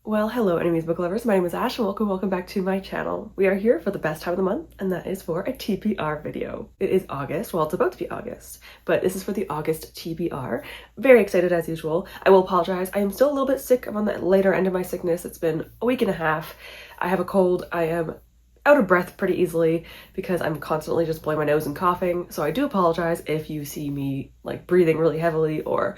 Well, hello enemies book lovers, my name is Ash and welcome back to my channel. We are here for the best time of the month, and that is for a TBR video. It is August, well it's about to be August, but this is for the August TBR. Very excited as usual. I will apologize, I am still a little bit sick. I'm on the later end of my sickness. It's been a week and a half. I have a cold. I am out of breath pretty easily because I'm constantly just blowing my nose and coughing, so I do apologize if you see me like breathing really heavily or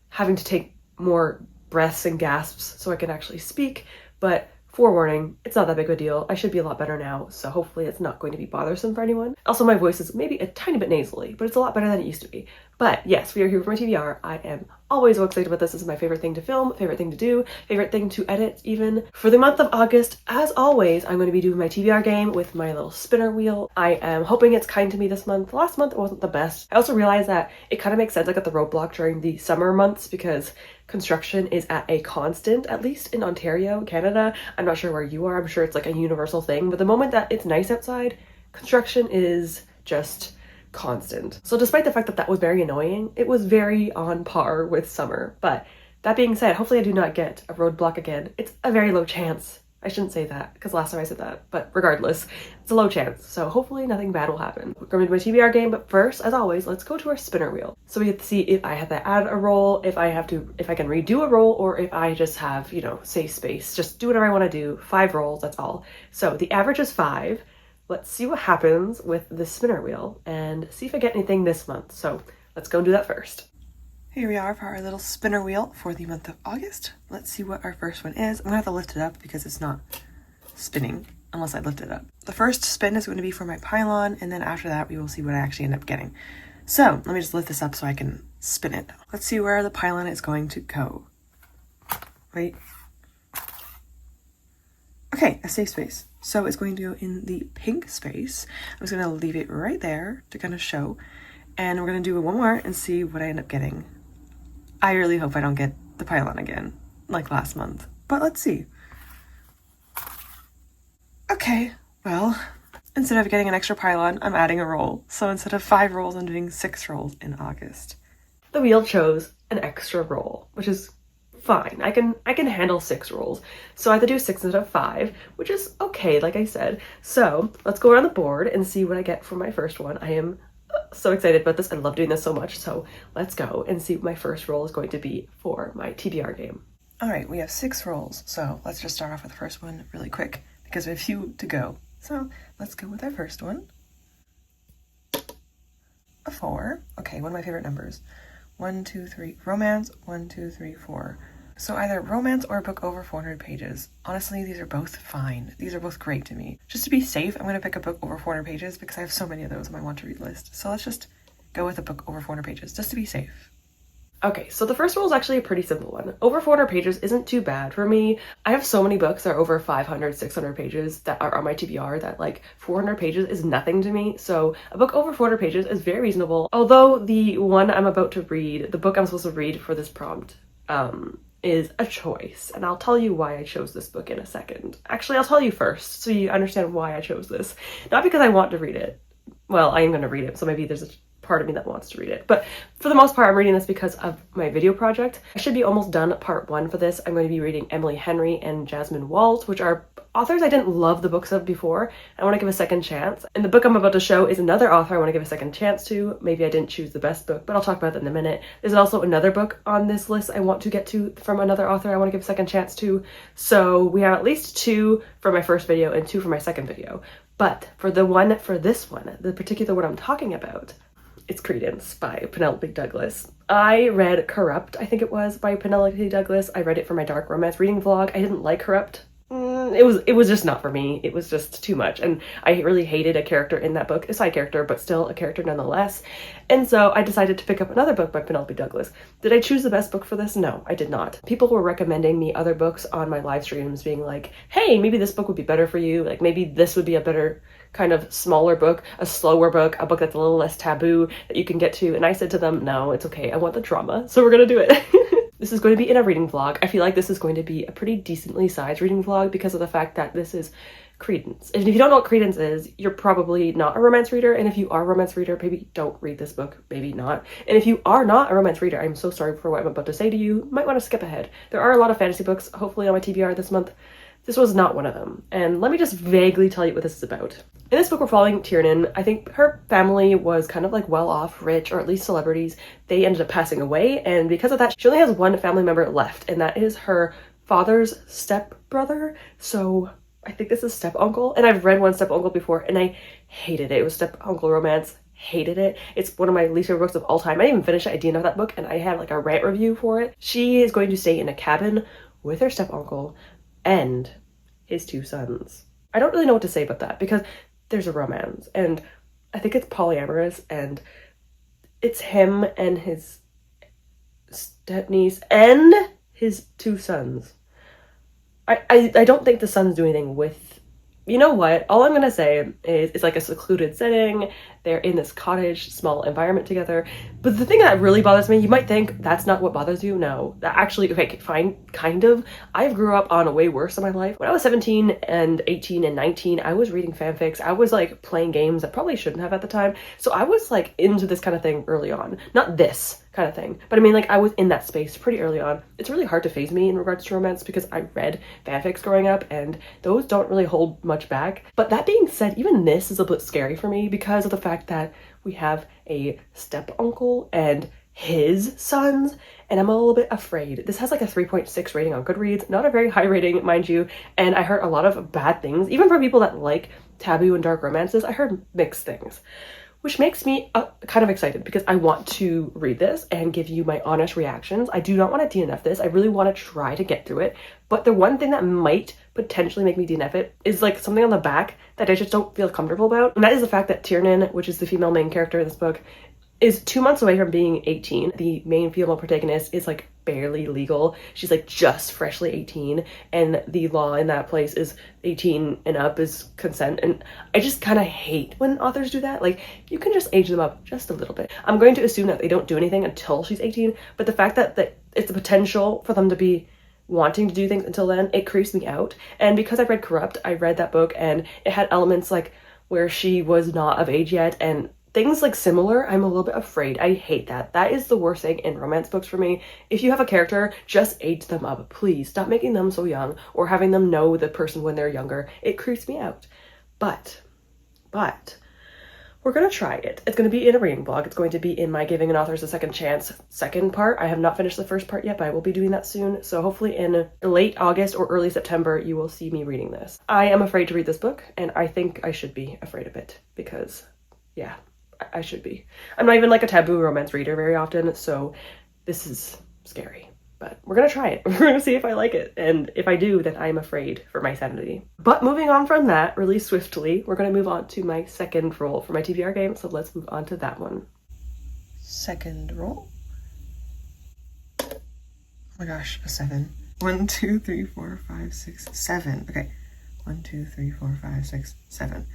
having to take more breaths and gasps so I can actually speak, but forewarning, it's not that big of a deal. I should be a lot better now, so hopefully it's not going to be bothersome for anyone. Also, my voice is maybe a tiny bit nasally, but it's a lot better than it used to be. But yes, we are here for my TBR. I am always so excited about this. This is my favorite thing to film, favorite thing to do, favorite thing to edit even. For the month of August, as always, I'm going to be doing my TBR game with my little spinner wheel. I am hoping it's kind to me this month. Last month it wasn't the best. I also realized that it kind of makes sense I got the roadblock during the summer months because construction is at a constant, at least in Ontario, Canada. I'm not sure where you are. I'm sure it's like a universal thing, but the moment that it's nice outside, construction is just constant. So despite the fact that that was very annoying, it was very on par with summer. But that being said, hopefully I do not get a roadblock again. It's a very low chance. I shouldn't say that because last time I said that, but regardless, it's a low chance. So hopefully nothing bad will happen. We're going to do my TBR game, but first, as always, let's go to our spinner wheel. So we have to see if I have to add a roll, if I can redo a roll, or if I just have, safe space. Just do whatever I want to do. 5 rolls, that's all. So the average is 5. Let's see what happens with the spinner wheel and see if I get anything this month. So let's go and do that first. Here we are for our little spinner wheel for the month of August. Let's see what our first one is. I'm gonna have to lift it up because it's not spinning unless I lift it up. The first spin is going to be for my pylon, and then after that we will see what I actually end up getting. So let me just lift this up so I can spin it. Let's see where the pylon is going to go. Wait. Okay, a safe space. So it's going to go in the pink space. I'm just gonna leave it right there to kind of show. And we're gonna do one more and see what I end up getting. I really hope I don't get the pylon again, like last month, but let's see. Okay, well, instead of getting an extra pylon, I'm adding a roll. So instead of 5 rolls, I'm doing 6 rolls in August. The wheel chose an extra roll, which is fine. I can handle 6 rolls. So I have to do 6 instead of 5, which is okay, like I said. So let's go around the board and see what I get for my first one. I am so excited about this. I love doing this so much. So let's go and see what my first roll is going to be for my TBR game. All right, we have 6 rolls. So let's just start off with the first one really quick because we have a few to go. So let's go with our first one. A 4. Okay, one of my favorite numbers. 1, 2, 3. Romance. 1, 2, 3, 4. So either romance or a book over 400 pages. Honestly, these are both fine. These are both great to me. Just to be safe, I'm going to pick a book over 400 pages because I have so many of those on my want to read list. So let's just go with a book over 400 pages, just to be safe. Okay, so the first roll is actually a pretty simple one. Over 400 pages isn't too bad for me. I have so many books that are over 500, 600 pages that are on my TBR that like 400 pages is nothing to me. So a book over 400 pages is very reasonable. Although the one I'm about to read, the book I'm supposed to read for this prompt, is a choice, and I'll tell you why I chose this book in a second. Actually, I'll tell you first so you understand why I chose this. Not because I want to read it. Well, I am going to read it, so maybe there's a part of me that wants to read it. But for the most part, I'm reading this because of my video project. I should be almost done part 1 for this. I'm going to be reading Emily Henry and Jasmine Walt, which are authors I didn't love the books of before. I want to give a second chance. And the book I'm about to show is another author I want to give a second chance to. Maybe I didn't choose the best book, but I'll talk about that in a minute. There's also another book on this list I want to get to from another author I want to give a second chance to. So we have at least 2 for my first video and 2 for my second video. But for this one, the particular one I'm talking about, it's Credence by Penelope Douglas. I read Corrupt, I think it was, by Penelope Douglas. I read it for my dark romance reading vlog. I didn't like Corrupt. It was just not for me. It was just too much, and I really hated a character in that book, a side character, but still a character nonetheless. And so I decided to pick up another book by Penelope Douglas. Did I choose the best book for this? No, I did not. People were recommending me other books on my live streams, being like, hey, maybe this book would be better for you. Like maybe this would be a better kind of smaller book, a slower book, a book that's a little less taboo that you can get to. And I said to them, no, it's okay. I want the drama. So we're gonna do it. This is going to be in a reading vlog. I feel like this is going to be a pretty decently sized reading vlog because of the fact that this is Credence. And if you don't know what Credence is, you're probably not a romance reader. And if you are a romance reader, maybe don't read this book, maybe not. And if you are not a romance reader, I'm so sorry for what I'm about to say to you. You might want to skip ahead. There are a lot of fantasy books, hopefully on my TBR this month. This was not one of them. And let me just vaguely tell you what this is about. In this book, we're following Tiernan. I think her family was kind of like well-off, rich, or at least celebrities. They ended up passing away, and because of that, she only has one family member left, and that is her father's stepbrother. So I think this is step-uncle, and I've read one step-uncle before, and I hated it. It was step-uncle romance. Hated it. It's one of my least favorite books of all time. I didn't even finish it. I DNF'd that book, and I had like a rant review for it. She is going to stay in a cabin with her step-uncle and his two sons. I don't really know what to say about that because there's a romance, and I think it's polyamorous, and it's him and his step-niece and his two sons. I don't think the sons do anything with... You know what? All I'm gonna say is it's like a secluded setting. They're in this cottage, small environment together. But the thing that really bothers me, you might think that's not what bothers you. No, that actually, okay, fine, kind of. I grew up on a way worse in my life. When I was 17 and 18 and 19, I was reading fanfics. I was like playing games that probably shouldn't have at the time. So I was like into this kind of thing early on. Not this kind of thing, but I mean, like, I was in that space pretty early on. It's really hard to faze me in regards to romance because I read fanfics growing up, and those don't really hold much back. But that being said, even this is a bit scary for me because of the fact that we have a step-uncle and his sons, and I'm a little bit afraid. This has like a 3.6 rating on Goodreads, not a very high rating, mind you, and I heard a lot of bad things, even from people that like taboo and dark romances. I heard mixed things, which makes me kind of excited because I want to read this and give you my honest reactions. I do not want to DNF this. I really want to try to get through it. But the one thing that might potentially make me DNF it is like something on the back that I just don't feel comfortable about. And that is the fact that Tiernan, which is the female main character in this book, is 2 months away from being 18. The main female protagonist is like barely legal. She's like just freshly 18, and the law in that place is 18 and up is consent. And I just kind of hate when authors do that. Like, you can just age them up just a little bit. I'm going to assume that they don't do anything until she's 18, but the fact that it's the potential for them to be wanting to do things until then, it creeps me out. And because I've read Corrupt, I read that book and it had elements like where she was not of age yet and things like similar. I'm a little bit afraid. I hate that. That is the worst thing in romance books for me. If you have a character, just age them up. Please stop making them so young or having them know the person when they're younger. It creeps me out. But we're going to try it. It's going to be in a reading blog. It's going to be in my Giving an Authors a Second Chance second part. I have not finished the first part yet, but I will be doing that soon. So hopefully in late August or early September, you will see me reading this. I am afraid to read this book, and I think I should be afraid of it because, yeah, I should be. I'm not even like a taboo romance reader very often, so this is scary. But we're gonna try it. We're gonna see if I like it. And if I do, then I'm afraid for my sanity. But moving on from that really swiftly, we're gonna move on to my second roll for my TBR game. So let's move on to that one. Second roll. Oh my gosh, a 7. 1, 2, 3, 4, 5, 6, 7. Okay. 1, 2, 3, 4, 5, 6, 7.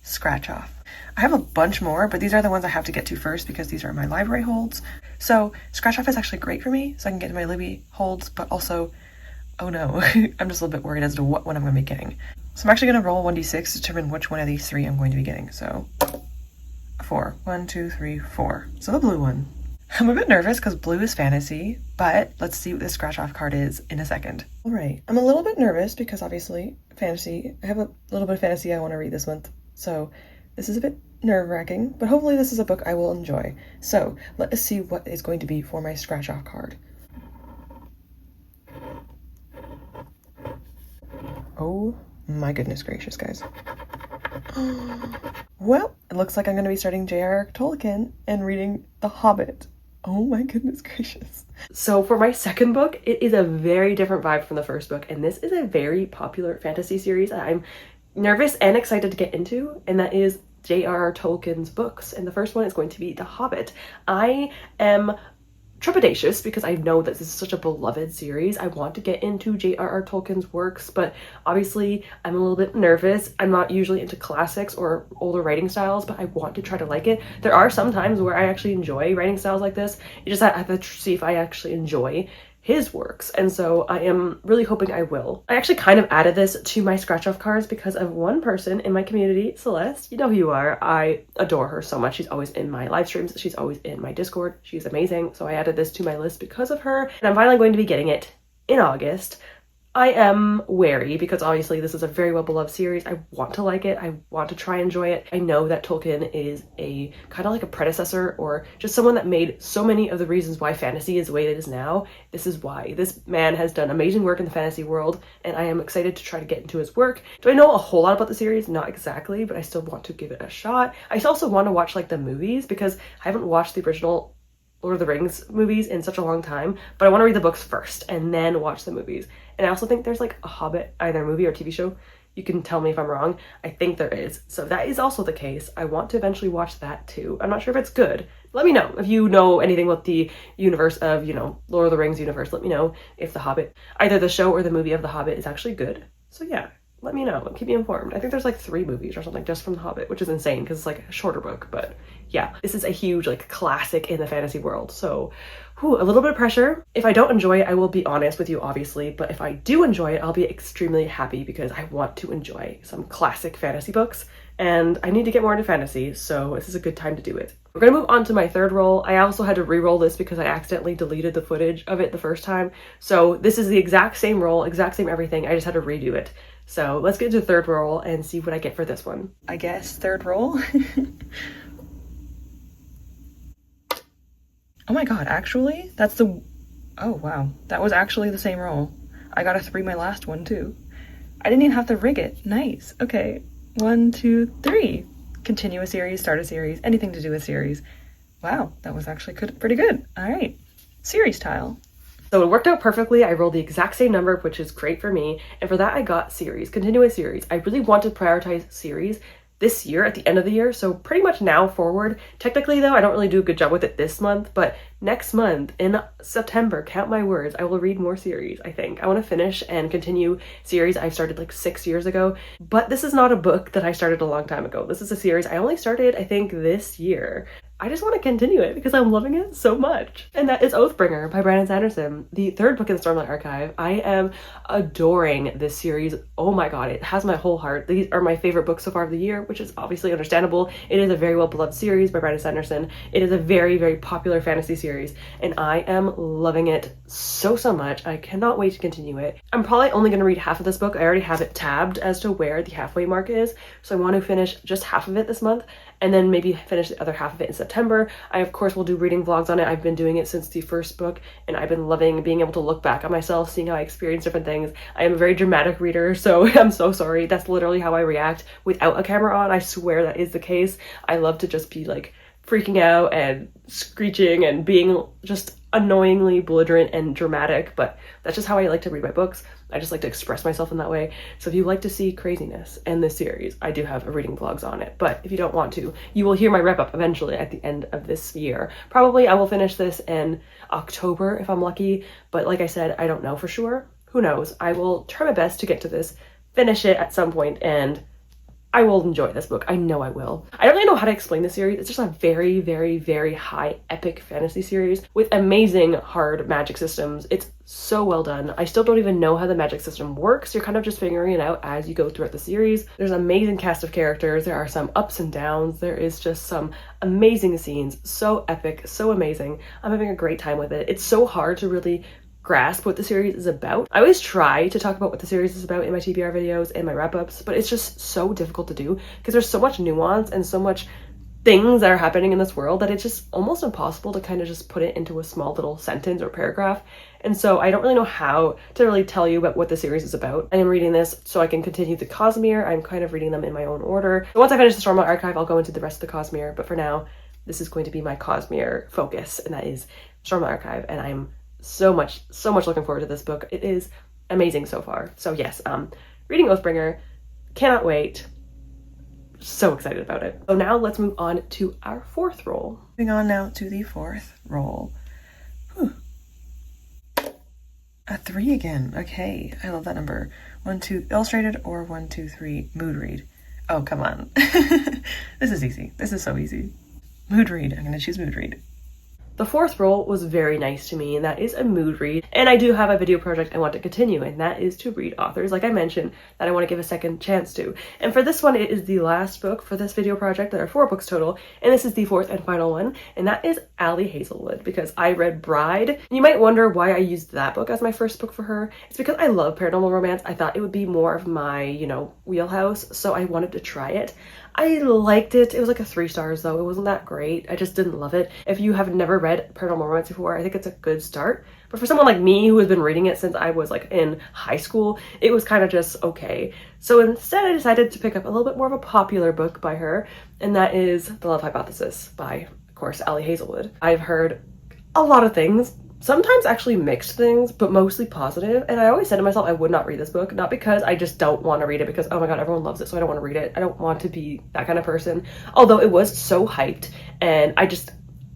Scratch off. I have a bunch more, but these are the ones I have to get to first because these are my library holds. So scratch off is actually great for me, so I can get to my Libby holds, but also, oh no, I'm just a little bit worried as to what one I'm going to be getting. So I'm actually going to roll 1d6 to determine which one of these 3 I'm going to be getting. So 4. 1, 2, 3, 4. So the blue one. I'm a bit nervous because blue is fantasy, but let's see what this scratch off card is in a second. All right, I'm a little bit nervous because obviously fantasy. I have a little bit of fantasy I want to read this month. So this is a bit nerve-wracking, but hopefully this is a book I will enjoy. So let us see what is going to be for my scratch-off card. Oh my goodness gracious, guys. Well, it looks like I'm going to be starting J.R.R. Tolkien and reading The Hobbit. Oh my goodness gracious. So for my second book, it is a very different vibe from the first book, and this is a very popular fantasy series that I'm nervous and excited to get into, and that is J.R.R. Tolkien's books. And the first one is going to be The Hobbit. I am trepidatious because I know that this is such a beloved series. I want to get into J.R.R. Tolkien's works, but obviously I'm a little bit nervous. I'm not usually into classics or older writing styles, but I want to try to like it. There are some times where I actually enjoy writing styles like this. It's just that I have to see if I actually enjoy his works, and so I am really hoping I will. I actually kind of added this to my scratch off cards because of one person in my community, Celeste. You know who you are. I adore her so much. She's always in my live streams. She's always in my Discord. She's amazing. So I added this to my list because of her, and I'm finally going to be getting it in August. I am wary because obviously this is a very well beloved series. I want to like it. I want to try and enjoy it. I know that Tolkien is a kind of like a predecessor or just someone that made so many of the reasons why fantasy is the way it is now. This is why. This man has done amazing work in the fantasy world, and I am excited to try to get into his work. Do I know a whole lot about the series? Not exactly, but I still want to give it a shot. I also want to watch like the movies because I haven't watched the original Lord of the Rings movies in such a long time, but I want to read the books first and then watch the movies. And I also think there's like a Hobbit, either movie or TV show. You can tell me if I'm wrong. I think there is. So that is also the case. I want to eventually watch that too. I'm not sure if it's good. Let me know if you know anything about the universe of, you know, Lord of the Rings universe. Let me know if the Hobbit, either the show or the movie of the Hobbit is actually good. So yeah, let me know. Keep me informed. I think there's like 3 movies or something just from the Hobbit, which is insane because it's like a shorter book, but yeah, this is a huge like classic in the fantasy world. So a little bit of pressure. If I don't enjoy it, I will be honest with you, obviously, but if I do enjoy it, I'll be extremely happy because I want to enjoy some classic fantasy books and I need to get more into fantasy, so this is a good time to do it. We're gonna move on to my third roll. I also had to re-roll this because I accidentally deleted the footage of it the first time. So this is the exact same roll, exact same everything. I just had to redo it. So let's get into the third roll and see what I get for this one. I guess third roll. Oh my god, actually? That's the... Oh wow, that was actually the same roll. I got a 3 my last one too. I didn't even have to rig it. Nice. Okay, 1, 2, 3. Continue a series, start a series, anything to do with series. Wow, that was actually pretty good. All right, series tile. So it worked out perfectly. I rolled the exact same number, which is great for me. And for that, I got series, continuous series. I really want to prioritize series this year at the end of the year, so pretty much now forward. Technically though, I don't really do a good job with it this month, but next month in September, count my words, I will read more series. I think I want to finish and continue series I started like 6 years ago, but this is not a book that I started a long time ago. This is a series I only started I think this year. I just want to continue it because I'm loving it so much. And that is Oathbringer by Brandon Sanderson, the 3rd book in the Stormlight Archive. I am adoring this series. Oh my god, it has my whole heart. These are my favorite books so far of the year, which is obviously understandable. It is a very well beloved series by Brandon Sanderson. It is a very, very popular fantasy series, and I am loving it so much. I cannot wait to continue it. I'm probably only going to read half of this book. I already have it tabbed as to where the halfway mark is, so I want to finish just half of it this month, and then maybe finish the other half of it in September. I, of course, will do reading vlogs on it. I've been doing it since the first book, and I've been loving being able to look back at myself, seeing how I experience different things. I am a very dramatic reader, so I'm so sorry. That's literally how I react without a camera on. I swear that is the case. I love to just be like freaking out and screeching and being just annoyingly belligerent and dramatic, but that's just how I like to read my books. I just like to express myself in that way. So if you like to see craziness in this series, I do have a reading vlogs on it. But if you don't want to, you will hear my wrap up eventually at the end of this year. Probably I will finish this in October if I'm lucky, but like I said, I don't know for sure. Who knows? I will try my best to get to this, finish it at some point, and I will enjoy this book. I know I will. I don't really know how to explain the series. It's just a very, very, very high epic fantasy series with amazing hard magic systems. It's so well done. I still don't even know how the magic system works. You're kind of just figuring it out as you go throughout the series. There's an amazing cast of characters. There are some ups and downs. There is just some amazing scenes. So epic, so amazing. I'm having a great time with it. It's so hard to really grasp what the series is about. I always try to talk about what the series is about in my TBR videos and my wrap-ups, but it's just so difficult to do because there's so much nuance and so much things that are happening in this world that it's just almost impossible to kind of just put it into a small little sentence or paragraph. And so I don't really know how to really tell you about what the series is about. I am reading this so I can continue the Cosmere. I'm kind of reading them in my own order. So once I finish the Stormlight Archive, I'll go into the rest of the Cosmere, but for now, this is going to be my Cosmere focus, and that is Stormlight Archive, and I'm so much looking forward to this book. It is amazing so far. So yes, reading Oathbringer, cannot wait. So excited about it. So now let's move on to our 4th roll. Moving on now to the 4th roll. Whew. A 3 again. Okay, I love that number. 1, 2 illustrated, or 1, 2, 3 mood read. Oh, come on. This is easy. This is so easy. Mood read. I'm gonna choose mood read. The fourth role was very nice to me, and that is a mood read. And I do have a video project I want to continue, and that is to read authors, like I mentioned, that I want to give a second chance to. And for this one, it is the last book for this video project. There are 4 books total, and this is the 4th and final one, and that is Ali Hazelwood, because I read Bride. You might wonder why I used that book as my first book for her. It's because I love paranormal romance. I thought it would be more of my, wheelhouse, so I wanted to try it. I liked it. It was like a 3 stars though. It wasn't that great. I just didn't love it. If you have never read paranormal romance before, I think it's a good start. But for someone like me who has been reading it since I was like in high school, it was kind of just okay. So instead I decided to pick up a little bit more of a popular book by her, and that is The Love Hypothesis by, of course, Ali Hazelwood. I've heard a lot of things, sometimes actually mixed things, but mostly positive. And I always said to myself I would not read this book, not because I just don't want to read it because, oh my god, everyone loves it, so I don't want to read it. I don't want to be that kind of person. Although it was so hyped, and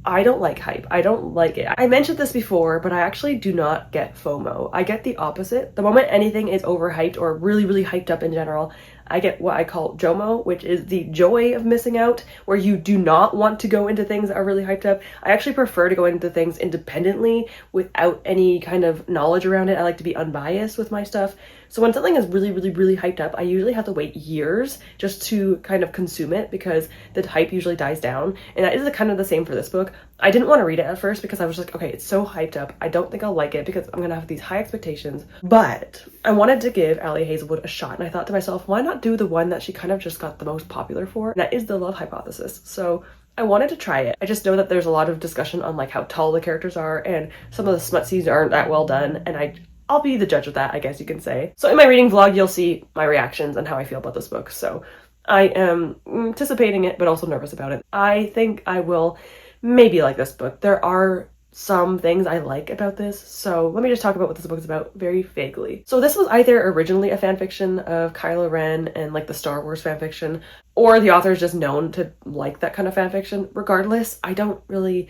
I don't like hype. I don't like it. I mentioned this before, but I actually do not get FOMO. I get the opposite. The moment anything is overhyped or really, really hyped up in general, I get what I call JOMO, which is the joy of missing out, where you do not want to go into things that are really hyped up. I actually prefer to go into things independently without any kind of knowledge around it. I like to be unbiased with my stuff. So when something is really, really, really hyped up, I usually have to wait years just to kind of consume it because the hype usually dies down. And that is kind of the same for this book. I didn't want to read it at first because I was like, okay, it's so hyped up. I don't think I'll like it because I'm going to have these high expectations. But I wanted to give Ali Hazelwood a shot. And I thought to myself, why not do the one that she kind of just got the most popular for? And that is The Love Hypothesis. So I wanted to try it. I just know that there's a lot of discussion on like how tall the characters are, and some of the smut scenes aren't that well done. And I'll be the judge of that, I guess you can say. So in my reading vlog, you'll see my reactions and how I feel about this book. So I am anticipating it, but also nervous about it. I think I will maybe like this book. There are some things I like about this, so let me just talk about what this book is about very vaguely. So this was either originally a fanfiction of Kylo Ren and like the Star Wars fanfiction, or the author is just known to like that kind of fanfiction. Regardless, I don't really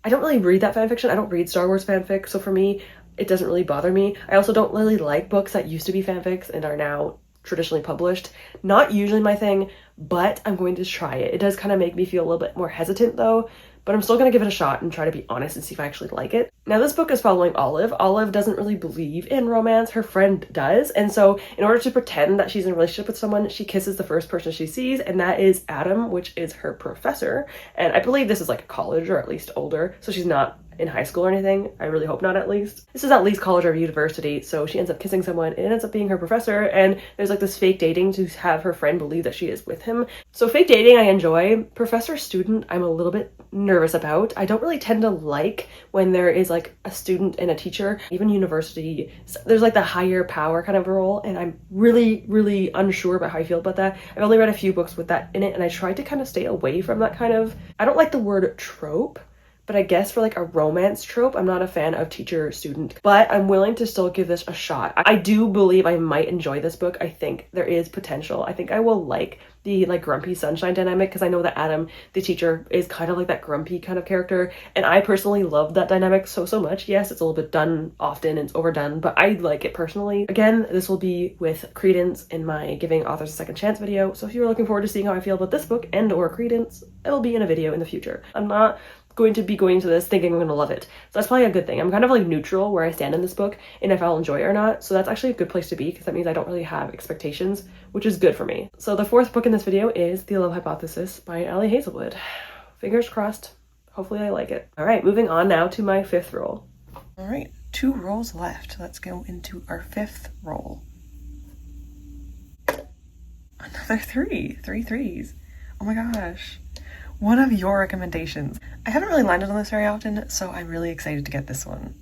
read that fanfiction. I don't read Star Wars fanfic, so for me, it doesn't really bother me. I also don't really like books that used to be fanfics and are now traditionally published. Not usually my thing, but I'm going to try it. It does kind of make me feel a little bit more hesitant though, but I'm still going to give it a shot and try to be honest and see if I actually like it. Now this book is following Olive. Olive doesn't really believe in romance. Her friend does. And so in order to pretend that she's in a relationship with someone, she kisses the first person she sees, and that is Adam, which is her professor. And I believe this is like college or at least older, so she's not in high school or anything. I really hope not, at least. This is at least college or university, so she ends up kissing someone. It ends up being her professor, and there's like this fake dating to have her friend believe that she is with him. So fake dating I enjoy. Professor-student I'm a little bit nervous about. I don't really tend to like when there is like a student and a teacher. Even university, there's like the higher power kind of role, and I'm really, really unsure about how I feel about that. I've only read a few books with that in it, and I tried to kind of stay away from that kind of, I don't like the word trope, but I guess for like a romance trope, I'm not a fan of teacher-student, but I'm willing to still give this a shot. I do believe I might enjoy this book. I think there is potential. I think I will like the like grumpy sunshine dynamic, because I know that Adam, the teacher, is kind of like that grumpy kind of character, and I personally love that dynamic so much. Yes, it's a little bit done often, it's overdone, but I like it personally. Again, this will be with Credence in my Giving Authors a Second Chance video, so if you're looking forward to seeing how I feel about this book and or Credence, it'll be in a video in the future. I'm not going to be going to this thinking I'm going to love it. So that's probably a good thing. I'm kind of like neutral where I stand in this book and if I'll enjoy it or not. So that's actually a good place to be, because that means I don't really have expectations, which is good for me. So the 4th book in this video is The Love Hypothesis by Ali Hazelwood. Fingers crossed. Hopefully I like it. All right, moving on now to my 5th roll. All right, 2 rolls left. Let's go into our 5th roll. Another 3 threes. Oh my gosh. One of your recommendations. I haven't really landed on this very often, so I'm really excited to get this one.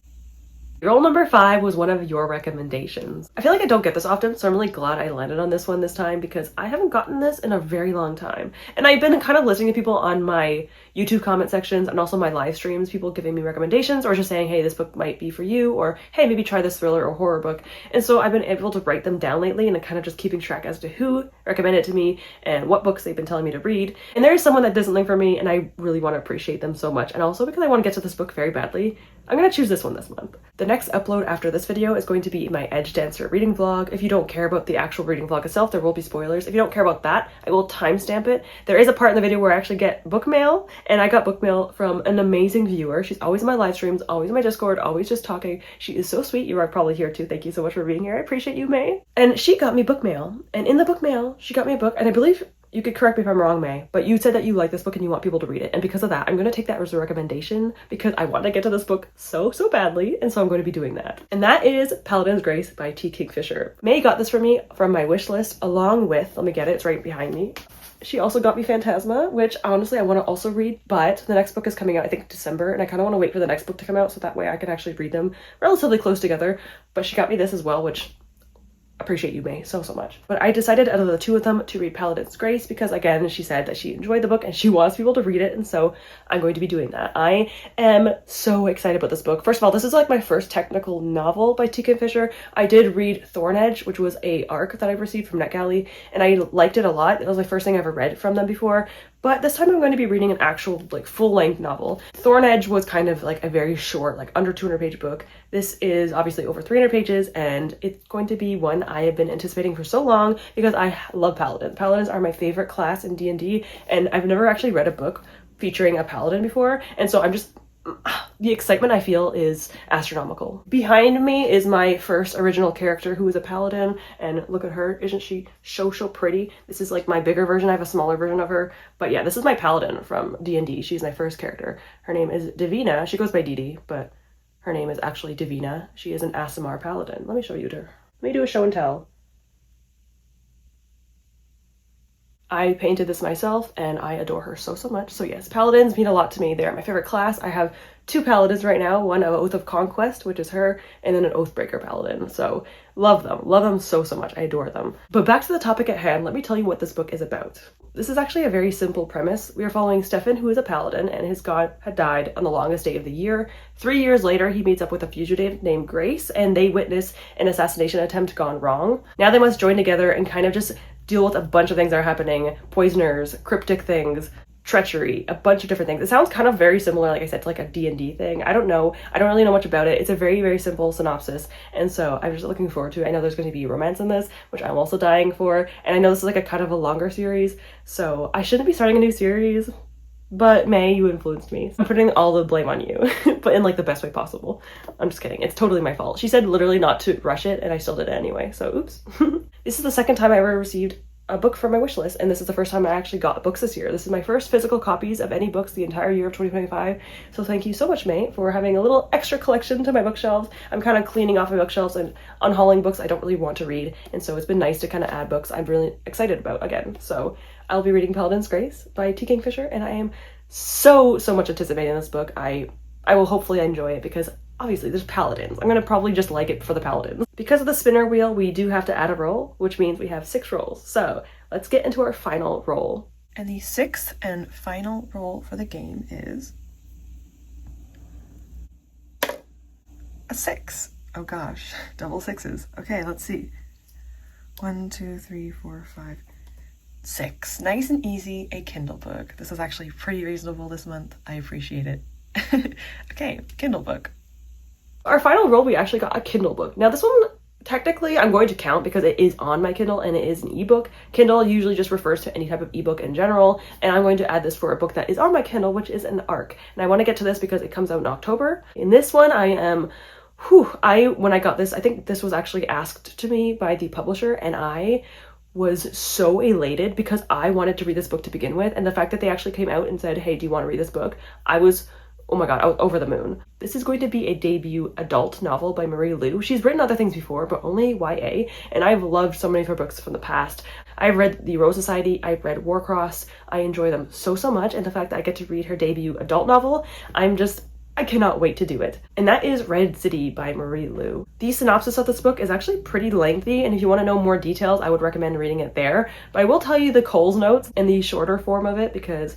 Roll number 5 was one of your recommendations. I feel like I don't get this often, so I'm really glad I landed on this one this time, because I haven't gotten this in a very long time. And I've been kind of listening to people on my YouTube comment sections and also my live streams, people giving me recommendations or just saying, hey, this book might be for you, or hey, maybe try this thriller or horror book. And so I've been able to write them down lately, and kind of just keeping track as to who recommended it to me and what books they've been telling me to read. And there is someone that did something for me, and I really want to appreciate them so much. And also because I want to get to this book very badly. I'm gonna choose this one this month. The next upload after this video is going to be my Edge Dancer reading vlog. If you don't care about the actual reading vlog itself, there will be spoilers. If you don't care about that, I will timestamp it. There is a part in the video where I actually get book mail, and I got book mail from an amazing viewer. She's always in my live streams, always in my Discord, always just talking. She is so sweet. You are probably here too. Thank you so much for being here. I appreciate you, May. And she got me book mail, and in the book mail, she got me a book, and I believe you could correct me if I'm wrong, May, but you said that you like this book and you want people to read it. And because of that, I'm going to take that as a recommendation because I want to get to this book so badly. And so I'm going to be doing that. And that is Paladin's Grace by T. Kingfisher. May got this for me from my wish list along with, let me get it, it's right behind me. She also got me Phantasma, which honestly I want to also read, but the next book is coming out, I think December, and I kind of want to wait for the next book to come out so that way I can actually read them relatively close together. But she got me this as well, which appreciate you, May, so much. But I decided out of the two of them to read Paladin's Grace because, again, she said that she enjoyed the book and she wants people to read it, and so I'm going to be doing that. I am so excited about this book. First of all, this is like my first technical novel by T. Kingfisher. I did read Thorn Edge, which was a arc that I received from NetGalley, and I liked it a lot. It was my first thing I ever read from them before. But this time I'm going to be reading an actual like full-length novel. Thorn Edge was kind of like a very short, like under 200-page book. This is obviously over 300 pages, and it's going to be one I have been anticipating for so long because I love Paladin. Paladins are my favorite class in D&D, and I've never actually read a book featuring a Paladin before, and so I'm just the excitement I feel is astronomical. Behind me is my first original character who is a Paladin, and look at her. Isn't she so pretty? This is like my bigger version. I have a smaller version of her. But yeah, this is my Paladin from D&D. She's my first character. Her name is Divina. She goes by Didi, but her name is actually Divina. She is an Aasimar Paladin. Let me show you her. Let me do a show and tell. I painted this myself and I adore her so much. So yes, Paladins mean a lot to me. They're my favorite class. I have two Paladins right now, one of Oath of Conquest, which is her, and then an Oathbreaker Paladin. So love them so much. I adore them. But back to the topic at hand, let me tell you what this book is about. This is actually a very simple premise. We are following Stefan, who is a Paladin, and his god had died on the longest day of the year. 3 years later, he meets up with a fugitive named Grace, and they witness an assassination attempt gone wrong. Now they must join together and kind of just deal with a bunch of things that are happening. Poisoners, cryptic things, treachery, a bunch of different things. It sounds kind of very similar, like I said, to like a D&D thing. I don't know. I don't really know much about it. It's a very simple synopsis, and so I'm just looking forward to it. I know there's going to be romance in this, which I'm also dying for, and I know this is like a kind of a longer series, so I shouldn't be starting a new series, but May, you influenced me. I'm putting all the blame on you, but in like the best way possible. I'm just kidding. It's totally my fault. She said literally not to rush it, and I still did it anyway, so oops. This is the second time I ever received a book from my wish list, and this is the first time I actually got books this year. This is my first physical copies of any books the entire year of 2025, so thank you so much, May, for having a little extra collection to my bookshelves. I'm kind of cleaning off my bookshelves and unhauling books I don't really want to read, and so it's been nice to kind of add books I'm really excited about again. So I'll be reading Paladin's Grace by T. Kingfisher, and I am so much anticipating this book. I will hopefully enjoy it because obviously there's Paladins. I'm gonna probably just like it for the Paladins. Because of the spinner wheel, we do have to add a roll, which means we have 6 rolls. So let's get into our final roll. And the 6th and final roll for the game is a 6. Oh gosh, double 6s. Okay, let's see. 1, 2, 3, 4, 5, 6. Nice and easy, a Kindle book. This is actually pretty reasonable this month. I appreciate it. Okay, Kindle book. Our final roll, we actually got a Kindle book. Now this one, technically I'm going to count because it is on my Kindle and it is an ebook. Kindle usually just refers to any type of ebook in general, and I'm going to add this for a book that is on my Kindle, which is an ARC. And I want to get to this because it comes out in October. In this one, I am, when I got this, I think this was actually asked to me by the publisher, and I was so elated because I wanted to read this book to begin with, and the fact that they actually came out and said, hey, do you want to read this book? Oh my god, I was over the moon. This is going to be a debut adult novel by Marie Lu. She's written other things before, but only YA, and I've loved so many of her books from the past. I've read The Rose Society, I've read Warcross, I enjoy them so much, and the fact that I get to read her debut adult novel, I cannot wait to do it. And that is Red City by Marie Lu. The synopsis of this book is actually pretty lengthy, and if you want to know more details, I would recommend reading it there. But I will tell you the Coles notes in the shorter form of it because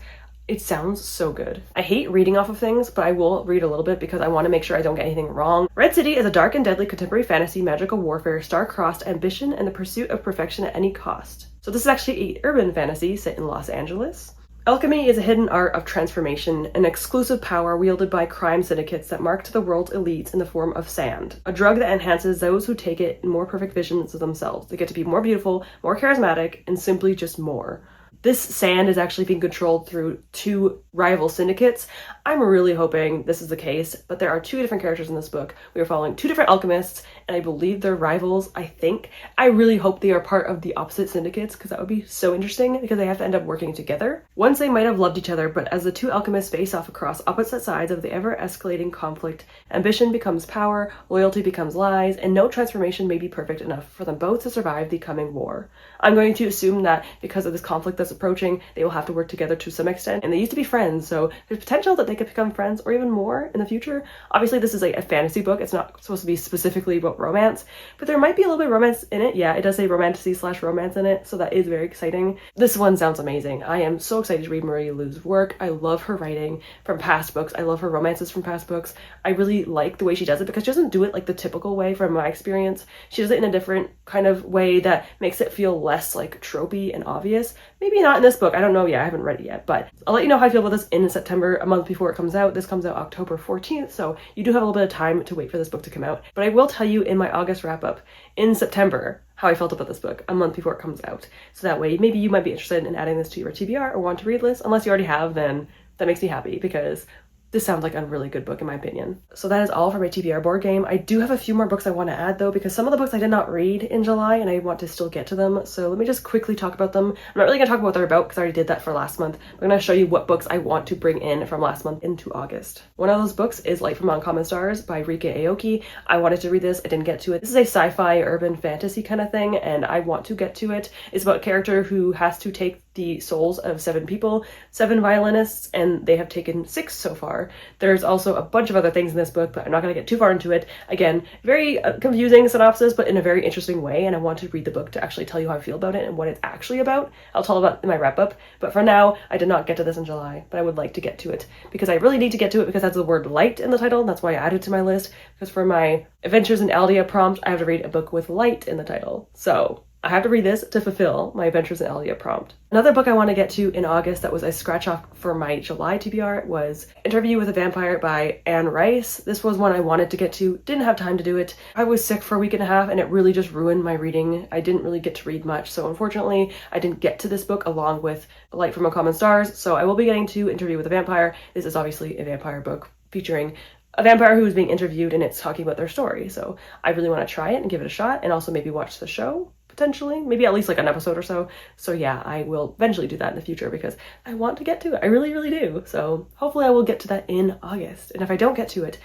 it sounds so good. I hate reading off of things, but I will read a little bit because I want to make sure I don't get anything wrong. Red City is a dark and deadly contemporary fantasy, magical warfare, star-crossed ambition, and the pursuit of perfection at any cost. So this is actually an urban fantasy set in Los Angeles. Alchemy is a hidden art of transformation, an exclusive power wielded by crime syndicates that market the world's elites in the form of sand, a drug that enhances those who take it in more perfect visions of themselves. They get to be more beautiful, more charismatic, and simply just more. This sand is actually being controlled through 2 rival syndicates. I'm really hoping this is the case, but there are 2 different characters in this book. We are following 2 different alchemists, and I believe they're rivals, I think. I really hope they are part of the opposite syndicates, because that would be so interesting, because they have to end up working together. Once they might have loved each other, but as the 2 alchemists face off across opposite sides of the ever-escalating conflict, ambition becomes power, loyalty becomes lies, and no transformation may be perfect enough for them both to survive the coming war. I'm going to assume that because of this conflict that's approaching, they will have to work together to some extent, and they used to be friends, so there's potential that they could become friends or even more in the future. Obviously, this is like a fantasy book. It's not supposed to be specifically about romance, but there might be a little bit of romance in it. Yeah, it does say romantasy/romance in it, so that is very exciting. This one sounds amazing. I am so excited to read Marie Lu's work. I love her writing from past books. I love her romances from past books. I really like the way she does it, because she doesn't do it like the typical way from my experience. She does it in a different kind of way that makes it feel less like tropey and obvious. Maybe not in this book. I don't know yet. I haven't read it yet, but I'll let you know how I feel about this in September, a month before it comes out. This comes out October 14th, so you do have a little bit of time to wait for this book to come out. But I will tell you in my August wrap-up in September how I felt about this book a month before it comes out. So that way, maybe you might be interested in adding this to your TBR or want to read list. Unless you already have, then that makes me happy, because this sounds like a really good book in my opinion. So that is all for my TBR board game. I do have a few more books I want to add though, because some of the books I did not read in July and I want to still get to them. So let me just quickly talk about them. I'm not really going to talk about what they're about because I already did that for last month. I'm going to show you what books I want to bring in from last month into August. One of those books is Light from Uncommon Stars by Rika Aoki. I wanted to read this. I didn't get to it. This is a sci-fi urban fantasy kind of thing, and I want to get to it. It's about a character who has to take the souls of 7 people, 7 violinists, and they have taken 6 so far. There's also a bunch of other things in this book, but I'm not going to get too far into it. Again, very confusing synopsis, but in a very interesting way, and I want to read the book to actually tell you how I feel about it and what it's actually about. I'll tell about it in my wrap-up, but for now, I did not get to this in July, but I would like to get to it, because I really need to get to it because it has the word light in the title, and that's why I added it to my list, because for my Adventures in Aldea prompt, I have to read a book with light in the title. So I have to read this to fulfill my Adventures in Aldea prompt. Another book I want to get to in August that was a scratch off for my July TBR was Interview with a Vampire by Anne Rice. This was one I wanted to get to, didn't have time to do it. I was sick for a week and a half and it really just ruined my reading. I didn't really get to read much, so unfortunately I didn't get to this book along with Light from Uncommon Stars, so I will be getting to Interview with a Vampire. This is obviously a vampire book featuring a vampire who is being interviewed and it's talking about their story, so I really want to try it and give it a shot, and also maybe watch the show. Potentially, maybe at least like an episode or so. So yeah, I will eventually do that in the future because I want to get to it. I really, really do. So hopefully I will get to that in August. And if I don't get to it,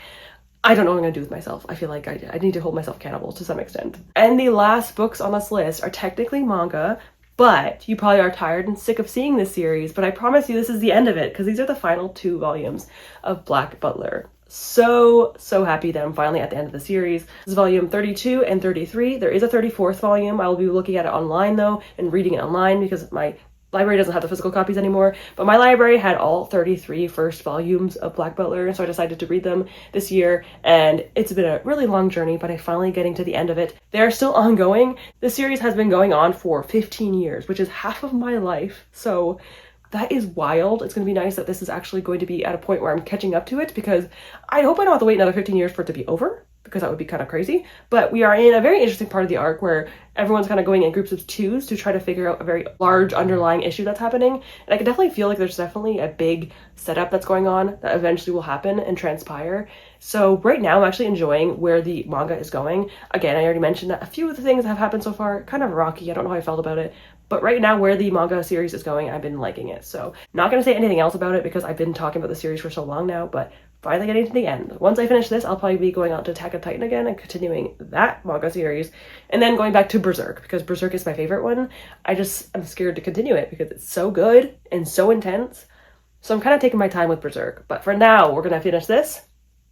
I don't know what I'm gonna do with myself. I feel like I need to hold myself accountable to some extent. And the last books on this list are technically manga, but you probably are tired and sick of seeing this series, but I promise you this is the end of it because these are the final 2 volumes of Black Butler. So happy that I'm finally at the end of the series. This is volume 32 and 33. There is a 34th volume. I will be looking at it online though and reading it online because my library doesn't have the physical copies anymore, but my library had all 33 first volumes of Black Butler, so I decided to read them this year, and it's been a really long journey, but I'm finally getting to the end of it. They are still ongoing. The series has been going on for 15 years, which is half of my life, so that is wild. It's going to be nice that this is actually going to be at a point where I'm catching up to it, because I hope I don't have to wait another 15 years for it to be over, because that would be kind of crazy. But we are in a very interesting part of the arc where everyone's kind of going in groups of 2s to try to figure out a very large underlying issue that's happening. And I can definitely feel like there's definitely a big setup that's going on that eventually will happen and transpire. So right now I'm actually enjoying where the manga is going. Again, I already mentioned that a few of the things that have happened so far, kind of rocky. I don't know how I felt about it. But right now, where the manga series is going, I've been liking it. So not going to say anything else about it because I've been talking about the series for so long now, but finally getting to the end. Once I finish this, I'll probably be going on to Attack on Titan again and continuing that manga series, and then going back to Berserk, because Berserk is my favorite one. I'm scared to continue it because it's so good and so intense. So I'm kind of taking my time with Berserk. But for now, we're going to finish this,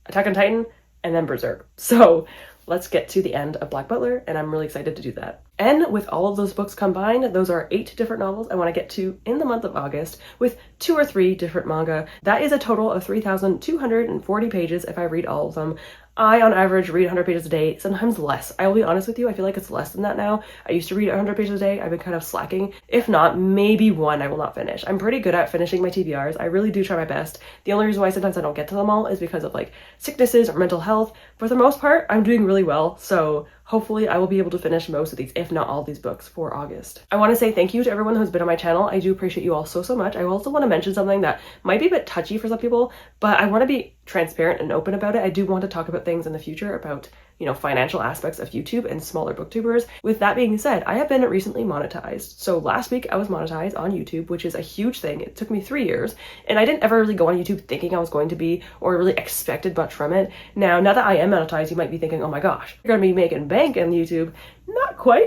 Attack on Titan, and then Berserk. So let's get to the end of Black Butler, and I'm really excited to do that. And with all of those books combined, those are 8 different novels I want to get to in the month of August, with 2 or 3 different manga. That is a total of 3,240 pages if I read all of them. I, on average, read 100 pages a day, sometimes less. I will be honest with you, I feel like it's less than that now. I used to read 100 pages a day. I've been kind of slacking. If not, maybe one I will not finish. I'm pretty good at finishing my TBRs. I really do try my best. The only reason why sometimes I don't get to them all is because of like sicknesses or mental health. But for the most part, I'm doing really well. So hopefully I will be able to finish most of these, if not all of these books for August. I want to say thank you to everyone who's been on my channel. I do appreciate you all so, so much. I also want to mention something that might be a bit touchy for some people, but I want to be transparent and open about it. I do want to talk about things in the future about, you know, financial aspects of YouTube and smaller booktubers. With that being said, I have been recently monetized. So last week I was monetized on YouTube, which is a huge thing. It took me 3 years, and I didn't ever really go on YouTube thinking I was going to be or really expected much from it. Now that I am monetized, you might be thinking, oh my gosh, you're gonna be making bank on YouTube. Not quite.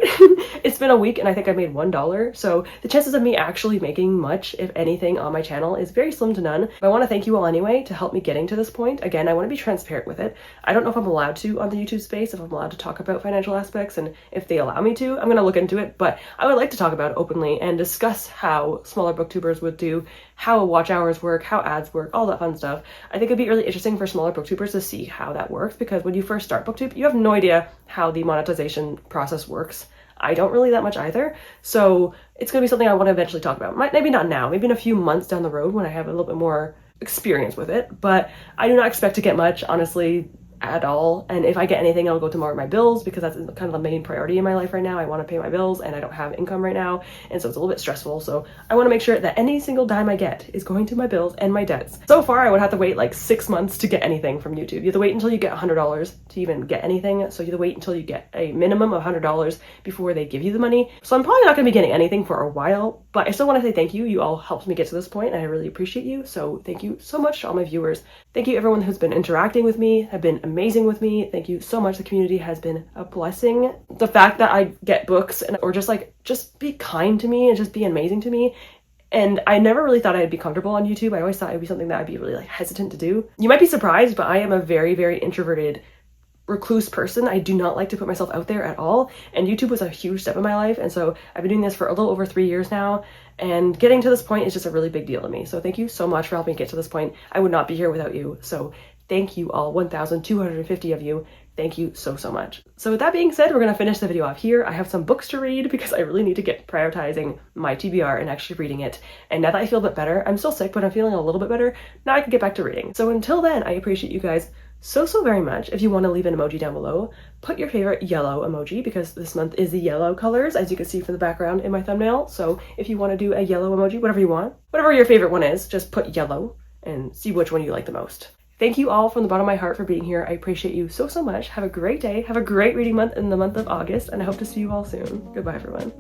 It's been a week and I think I made $1. So the chances of me actually making much, if anything, on my channel is very slim to none. But I want to thank you all anyway to help me getting to this point. Again, I want to be transparent with it. I don't know if I'm allowed to on the YouTube space, if I'm allowed to talk about financial aspects, and if they allow me to, I'm going to look into it. But I would like to talk about it openly and discuss how smaller booktubers would do, how watch hours work, how ads work, all that fun stuff. I think it'd be really interesting for smaller booktubers to see how that works, because when you first start booktube, you have no idea how the monetization process works. I don't really that much either. So it's going to be something I want to eventually talk about. Maybe not now, maybe in a few months down the road when I have a little bit more experience with it. But I do not expect to get much, honestly, at all. And if I get anything, I'll go to more of my bills, because that's kind of the main priority in my life right now. I want to pay my bills and I don't have income right now, and so it's a little bit stressful. So I want to make sure that any single dime I get is going to my bills and my debts. So far I would have to wait like 6 months to get anything from YouTube. You have to wait until you get $100 to even get anything. So you have to wait until you get a minimum of $100 before they give you the money. So I'm probably not going to be getting anything for a while, but I still want to say thank you. You all helped me get to this point and I really appreciate you. So thank you so much to all my viewers. Thank you everyone who's been interacting with me, have been amazing with me. Thank you so much. The community has been a blessing. The fact that I get books or just be kind to me and just be amazing to me. And I never really thought I'd be comfortable on YouTube. I always thought it'd be something that I'd be really like hesitant to do. You might be surprised, but I am a very, very introverted recluse person. I do not like to put myself out there at all. And YouTube was a huge step in my life. And so I've been doing this for a little over 3 years now. And getting to this point is just a really big deal to me. So thank you so much for helping me get to this point. I would not be here without you. So thank you all, 1,250 of you. Thank you so, so much. So with that being said, we're going to finish the video off here. I have some books to read because I really need to get prioritizing my TBR and actually reading it. And now that I feel a bit better, I'm still sick, but I'm feeling a little bit better. Now I can get back to reading. So until then, I appreciate you guys so, so very much. If you want to leave an emoji down below, put your favorite yellow emoji, because this month is the yellow colors, as you can see from the background in my thumbnail. So if you want to do a yellow emoji, whatever you want, whatever your favorite one is, just put yellow and see which one you like the most. Thank you all from the bottom of my heart for being here. I appreciate you so, so much. Have a great day. Have a great reading month in the month of August, and I hope to see you all soon. Goodbye, everyone.